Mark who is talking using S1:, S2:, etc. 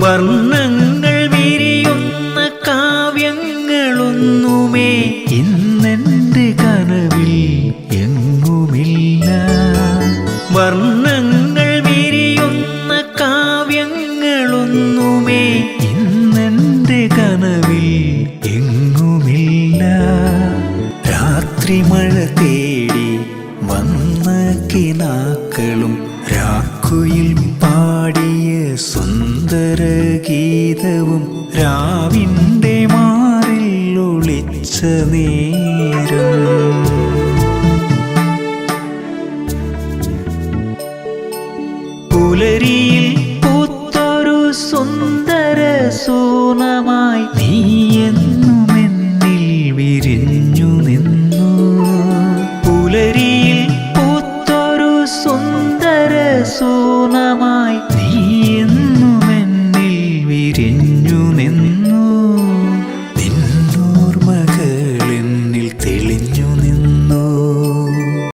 S1: വർണ്ണങ്ങൾ വിരിയുന്ന കാവ്യങ്ങളൊന്നുമേ ഇന്നെൻ്റെ കനവിൽ എങ്ങുമില്ല. വർണ്ണങ്ങൾ വിരിയുന്ന കാവ്യങ്ങളൊന്നുമേ ഇന്നെൻ്റെ കനവിൽ എങ്ങുമില്ല. രാത്രി മഴ തേടി വന്ന കിനാക്കളും രാക്കുയിൽ പാടിയ സുന്ദര ഗീതവും രാവിൻ്റെ മാറിൽ ഒളിച്ച നേരം. പുലരിയിൽ പൂത്തൊരു സുന്ദര സൂനമായി നീ എന്നും എന്നിൽ വിരിഞ്ഞു നിന്നു. പുലരിയിൽ പൂത്തൊരു സുന്ദര സൂനമായി